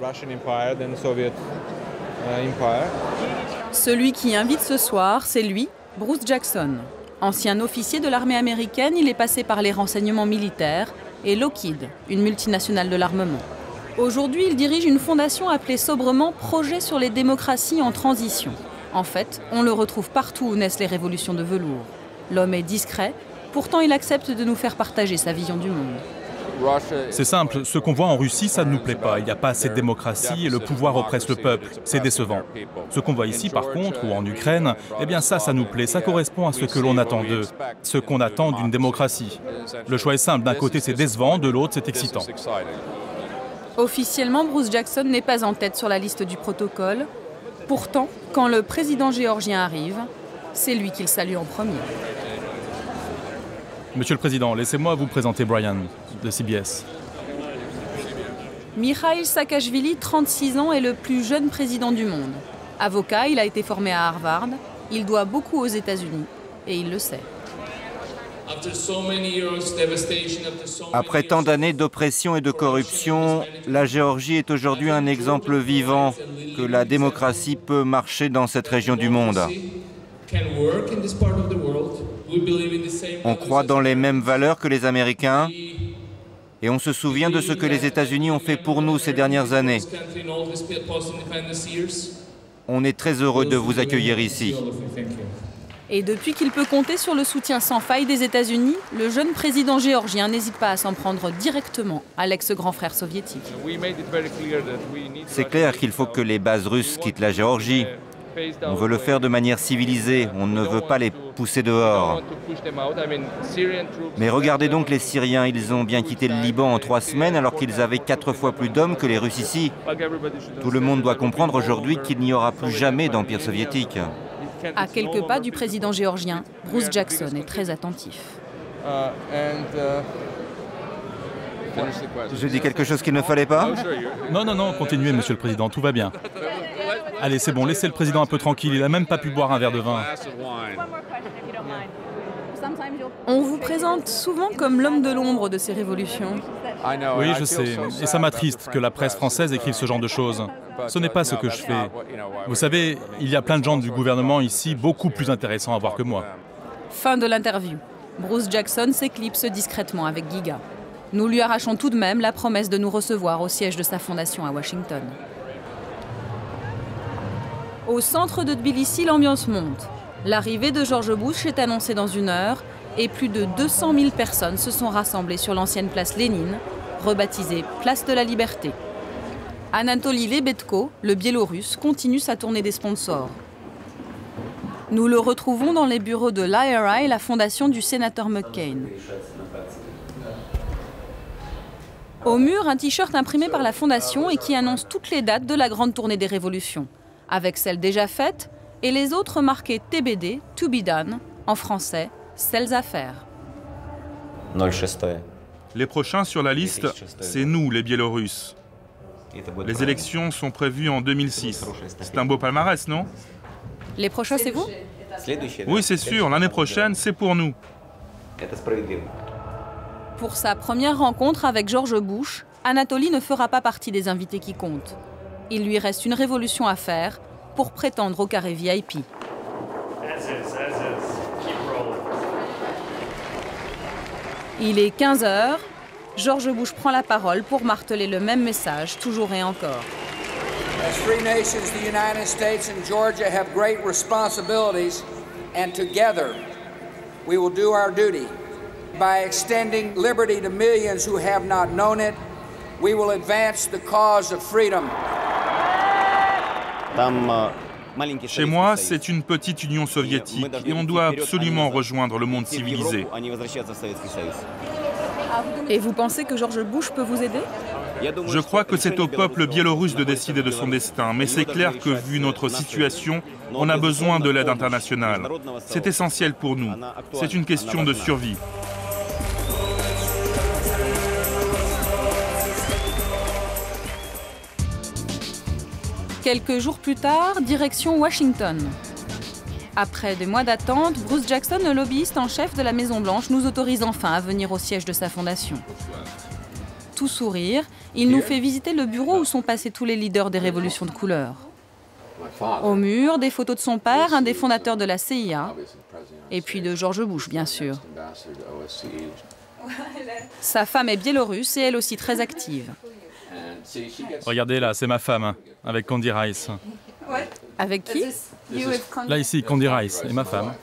Celui qui invite ce soir, c'est lui, Bruce Jackson. Ancien officier de l'armée américaine, il est passé par les renseignements militaires et Lockheed, une multinationale de l'armement. Aujourd'hui, il dirige une fondation appelée sobrement Projet sur les démocraties en transition. En fait, on le retrouve partout où naissent les révolutions de velours. L'homme est discret, pourtant il accepte de nous faire partager sa vision du monde. C'est simple, ce qu'on voit en Russie, ça ne nous plaît pas. Il n'y a pas assez de démocratie et le pouvoir oppresse le peuple. C'est décevant. Ce qu'on voit ici, par contre, ou en Ukraine, eh bien ça nous plaît. Ça correspond à ce que l'on attend d'eux, ce qu'on attend d'une démocratie. Le choix est simple. D'un côté, c'est décevant, de l'autre, c'est excitant. Officiellement, Bruce Jackson n'est pas en tête sur la liste du protocole. Pourtant, quand le président géorgien arrive, c'est lui qu'il salue en premier. Monsieur le Président, laissez-moi vous présenter Brian, de CBS. Mikhail Saakashvili, 36 ans, est le plus jeune président du monde. Avocat, il a été formé à Harvard, il doit beaucoup aux États-Unis, et il le sait. Après tant d'années d'oppression et de corruption, la Géorgie est aujourd'hui un exemple vivant que la démocratie peut marcher dans cette région du monde. On croit dans les mêmes valeurs que les Américains et on se souvient de ce que les États-Unis ont fait pour nous ces dernières années. On est très heureux de vous accueillir ici. Et depuis qu'il peut compter sur le soutien sans faille des États-Unis, le jeune président géorgien n'hésite pas à s'en prendre directement à l'ex-grand frère soviétique. C'est clair qu'il faut que les bases russes quittent la Géorgie. On veut le faire de manière civilisée, on ne veut pas les pousser dehors. Mais regardez donc les Syriens, ils ont bien quitté le Liban en 3 semaines alors qu'ils avaient 4 fois plus d'hommes que les Russes ici. Tout le monde doit comprendre aujourd'hui qu'il n'y aura plus jamais d'empire soviétique. À quelques pas du président géorgien, Bruce Jackson est très attentif. J'ai dit quelque chose qu'il ne fallait pas? Non, continuez, Monsieur le Président, tout va bien. Allez, c'est bon, laissez le président un peu tranquille, il n'a même pas pu boire un verre de vin. On vous présente souvent comme l'homme de l'ombre de ces révolutions. Oui, je sais, et ça m'attriste que la presse française écrive ce genre de choses. Ce n'est pas ce que je fais. Vous savez, il y a plein de gens du gouvernement ici, beaucoup plus intéressants à voir que moi. Fin de l'interview. Bruce Jackson s'éclipse discrètement avec Giga. Nous lui arrachons tout de même la promesse de nous recevoir au siège de sa fondation à Washington. Au centre de Tbilissi, l'ambiance monte. L'arrivée de George Bush est annoncée dans 1 heure et plus de 200 000 personnes se sont rassemblées sur l'ancienne place Lénine, rebaptisée Place de la Liberté. Anatoly Lebedko, le Biélorusse, continue sa tournée des sponsors. Nous le retrouvons dans les bureaux de l'IRI, la fondation du sénateur McCain. Au mur, un t-shirt imprimé par la fondation et qui annonce toutes les dates de la grande tournée des révolutions, avec celles déjà faites et les autres marquées TBD, To Be Done, en français, celles à faire. Les prochains sur la liste, c'est nous, les Biélorusses. Les élections sont prévues en 2006. C'est un beau palmarès, non? Les prochains, c'est vous? Oui, c'est sûr. L'année prochaine, c'est pour nous. Pour sa première rencontre avec George Bush, Anatoly ne fera pas partie des invités qui comptent. Il lui reste une révolution à faire pour prétendre au carré VIP. Il est 15 h. George Bush prend la parole pour marteler le même message, toujours et encore. As free nations, the United States and Georgia have great responsibilities, and together we will do our duty By extending liberty to millions who have not known it, we will advance the cause of freedom. Chez moi, c'est une petite Union soviétique et on doit absolument rejoindre le monde civilisé. Et vous pensez que George Bush peut vous aider? Je crois que c'est au peuple biélorusse de décider de son destin, mais c'est clair que, vu notre situation, on a besoin de l'aide internationale. C'est essentiel pour nous. C'est une question de survie. Quelques jours plus tard, direction Washington. Après des mois d'attente, Bruce Jackson, le lobbyiste en chef de la Maison-Blanche, nous autorise enfin à venir au siège de sa fondation. Tout sourire, il nous fait visiter le bureau où sont passés tous les leaders des révolutions de couleur. Au mur, des photos de son père, un des fondateurs de la CIA, et puis de George Bush, bien sûr. Sa femme est biélorusse et elle aussi très active. Regardez là, c'est ma femme, avec Candy Rice. Avec qui? Là ici, Candy Rice et ma femme.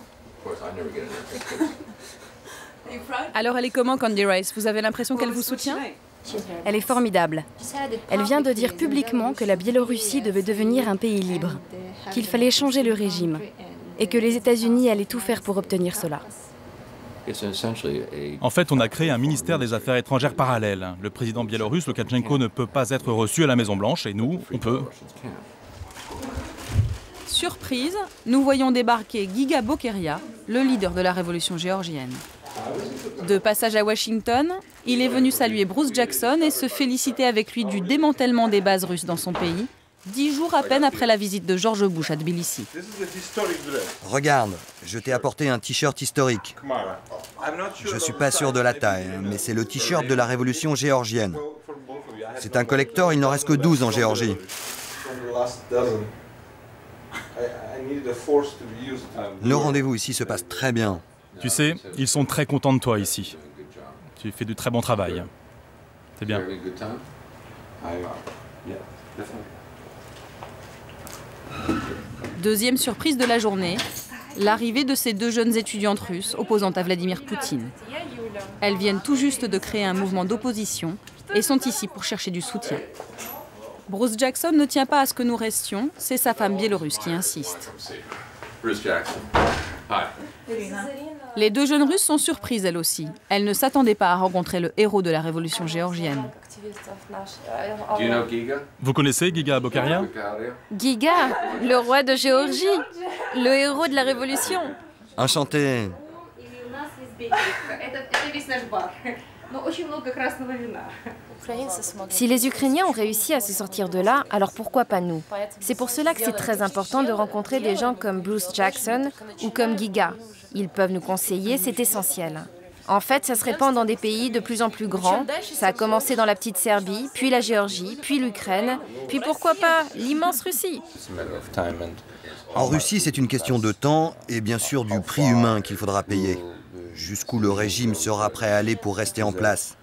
Alors elle est comment, Candy Rice? Vous avez l'impression qu'elle vous soutient? Elle est formidable. Elle vient de dire publiquement que la Biélorussie devait devenir un pays libre, qu'il fallait changer le régime et que les États-Unis allaient tout faire pour obtenir cela. En fait, on a créé un ministère des Affaires étrangères parallèle. Le président biélorusse, Loukachenko, ne peut pas être reçu à la Maison-Blanche et nous, on peut. Surprise, nous voyons débarquer Giga Bokeria, le leader de la révolution géorgienne. De passage à Washington, il est venu saluer Bruce Jackson et se féliciter avec lui du démantèlement des bases russes dans son pays, 10 jours à peine après la visite de George Bush à Tbilissi. Regarde, je t'ai apporté un t-shirt historique. Je suis pas sûr de la taille, mais c'est le t-shirt de la révolution géorgienne. C'est un collector, il n'en reste que 12 en Géorgie. Le rendez-vous ici se passe très bien. Tu sais, ils sont très contents de toi ici. Tu fais du très bon travail. C'est bien. Deuxième surprise de la journée, l'arrivée de ces deux jeunes étudiantes russes opposant à Vladimir Poutine. Elles viennent tout juste de créer un mouvement d'opposition et sont ici pour chercher du soutien. Bruce Jackson ne tient pas à ce que nous restions, c'est sa femme biélorusse qui insiste. Les deux jeunes Russes sont surprises elles aussi. Elles ne s'attendaient pas à rencontrer le héros de la révolution géorgienne. Vous connaissez Giga Bokeria? Giga, le roi de Géorgie, le héros de la révolution. Enchanté. Si les Ukrainiens ont réussi à se sortir de là, alors pourquoi pas nous? C'est pour cela que c'est très important de rencontrer des gens comme Bruce Jackson ou comme Giga. Ils peuvent nous conseiller, c'est essentiel. En fait, ça se répand dans des pays de plus en plus grands. Ça a commencé dans la petite Serbie, puis la Géorgie, puis l'Ukraine, puis pourquoi pas l'immense Russie. En Russie, c'est une question de temps et bien sûr du prix humain qu'il faudra payer. Jusqu'où le régime sera prêt à aller pour rester en place.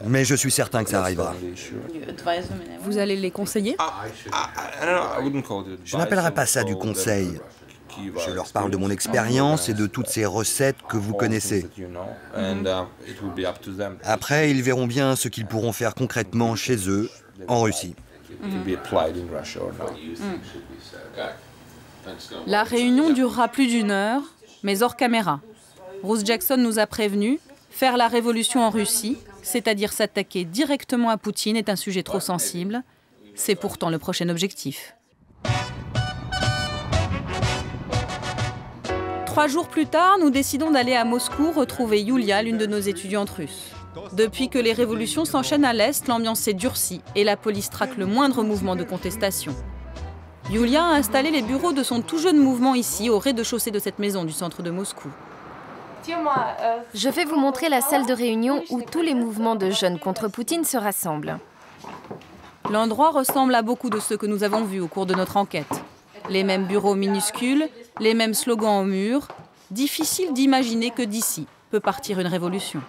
Mais je suis certain que ça arrivera. Vous allez les conseiller? Je n'appellerai pas ça du conseil. Je leur parle de mon expérience et de toutes ces recettes que vous connaissez. Après, ils verront bien ce qu'ils pourront faire concrètement chez eux, en Russie. La réunion durera plus d'1 heure, mais hors caméra. Bruce Jackson nous a prévenus, faire la révolution en Russie, c'est-à-dire s'attaquer directement à Poutine, est un sujet trop sensible. C'est pourtant le prochain objectif. 3 jours plus tard, nous décidons d'aller à Moscou retrouver Yulia, l'une de nos étudiantes russes. Depuis que les révolutions s'enchaînent à l'Est, l'ambiance s'est durcie et la police traque le moindre mouvement de contestation. Yulia a installé les bureaux de son tout jeune mouvement ici, au rez-de-chaussée de cette maison du centre de Moscou. Je vais vous montrer la salle de réunion où tous les mouvements de jeunes contre Poutine se rassemblent. L'endroit ressemble à beaucoup de ceux que nous avons vus au cours de notre enquête. Les mêmes bureaux minuscules, les mêmes slogans au mur. Difficile d'imaginer que d'ici peut partir une révolution.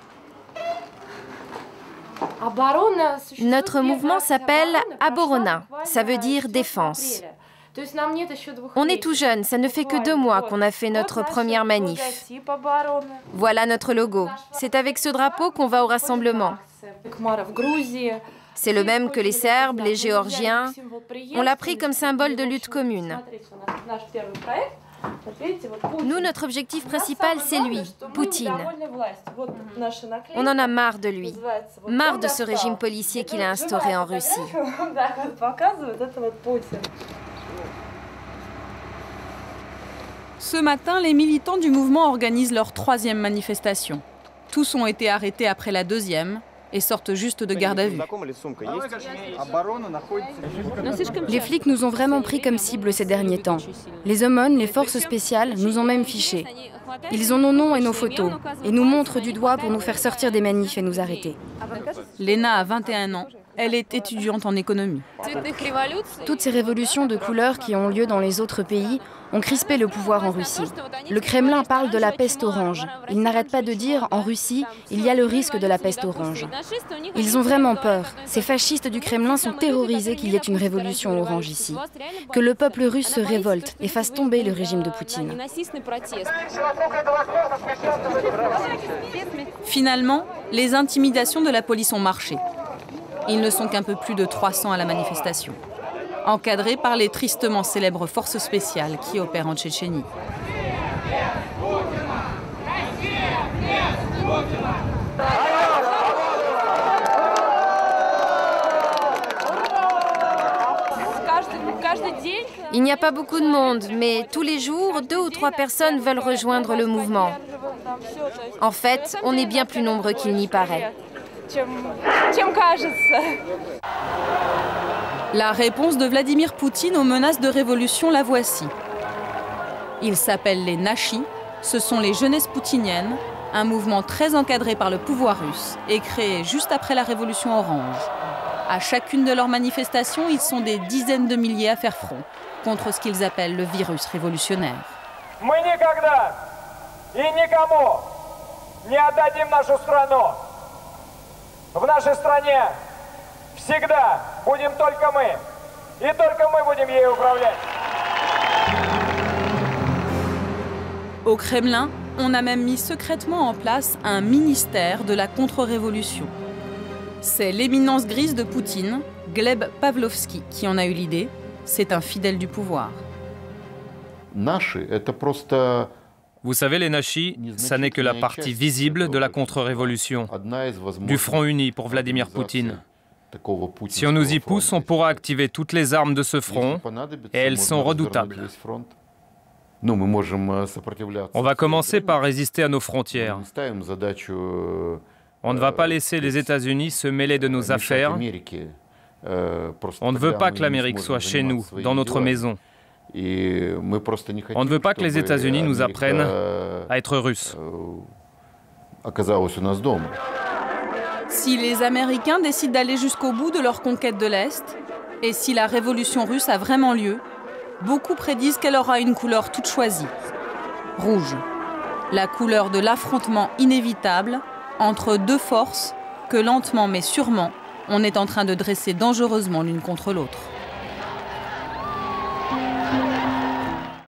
Notre mouvement s'appelle Aborona, ça veut dire défense. On est tout jeune, ça ne fait que 2 mois qu'on a fait notre première manif. Voilà notre logo. C'est avec ce drapeau qu'on va au rassemblement. C'est le même que les Serbes, les Géorgiens. On l'a pris comme symbole de lutte commune. Nous, notre objectif principal, c'est lui, Poutine. On en a marre de lui, marre de ce régime policier qu'il a instauré en Russie. Ce matin, les militants du mouvement organisent leur 3e manifestation. Tous ont été arrêtés après la 2e et sortent juste de garde à vue. Les flics nous ont vraiment pris comme cible ces derniers temps. Les OMON, les forces spéciales, nous ont même fichés. Ils ont nos noms et nos photos, et nous montrent du doigt pour nous faire sortir des manifs et nous arrêter. Léna a 21 ans. Elle est étudiante en économie. Toutes ces révolutions de couleurs qui ont lieu dans les autres pays ont crispé le pouvoir en Russie. Le Kremlin parle de la peste orange. Il n'arrête pas de dire « en Russie, il y a le risque de la peste orange ». Ils ont vraiment peur. Ces fascistes du Kremlin sont terrorisés qu'il y ait une révolution orange ici. Que le peuple russe se révolte et fasse tomber le régime de Poutine. Finalement, les intimidations de la police ont marché. Ils ne sont qu'un peu plus de 300 à la manifestation, encadrés par les tristement célèbres forces spéciales qui opèrent en Tchétchénie. Il n'y a pas beaucoup de monde, mais tous les jours, 2 ou 3 personnes veulent rejoindre le mouvement. En fait, on est bien plus nombreux qu'il n'y paraît. La réponse de Vladimir Poutine aux menaces de révolution, la voici. Ils s'appellent les Nashis, ce sont les jeunesses poutiniennes, un mouvement très encadré par le pouvoir russe et créé juste après la révolution orange. À chacune de leurs manifestations, ils sont des dizaines de milliers à faire front contre ce qu'ils appellent le virus révolutionnaire. В нашей стране всегда будем только мы, и только мы будем ею управлять. Au Kremlin, on a même mis secrètement en place un ministère de la contre-révolution. C'est l'éminence grise de Poutine, Gleb Pavlovski, qui en a eu l'idée. C'est un fidèle du pouvoir. Vous savez, les Nashis, ça n'est que la partie visible de la contre-révolution, du Front uni pour Vladimir Poutine. Si on nous y pousse, on pourra activer toutes les armes de ce front, et elles sont redoutables. On va commencer par résister à nos frontières. On ne va pas laisser les États-Unis se mêler de nos affaires. On ne veut pas que l'Amérique soit chez nous, dans notre maison. On ne veut pas que les États-Unis nous apprennent à être russes. Si les Américains décident d'aller jusqu'au bout de leur conquête de l'Est, et si la révolution russe a vraiment lieu, beaucoup prédisent qu'elle aura une couleur toute choisie. Rouge. La couleur de l'affrontement inévitable entre 2 forces que lentement mais sûrement, on est en train de dresser dangereusement l'une contre l'autre.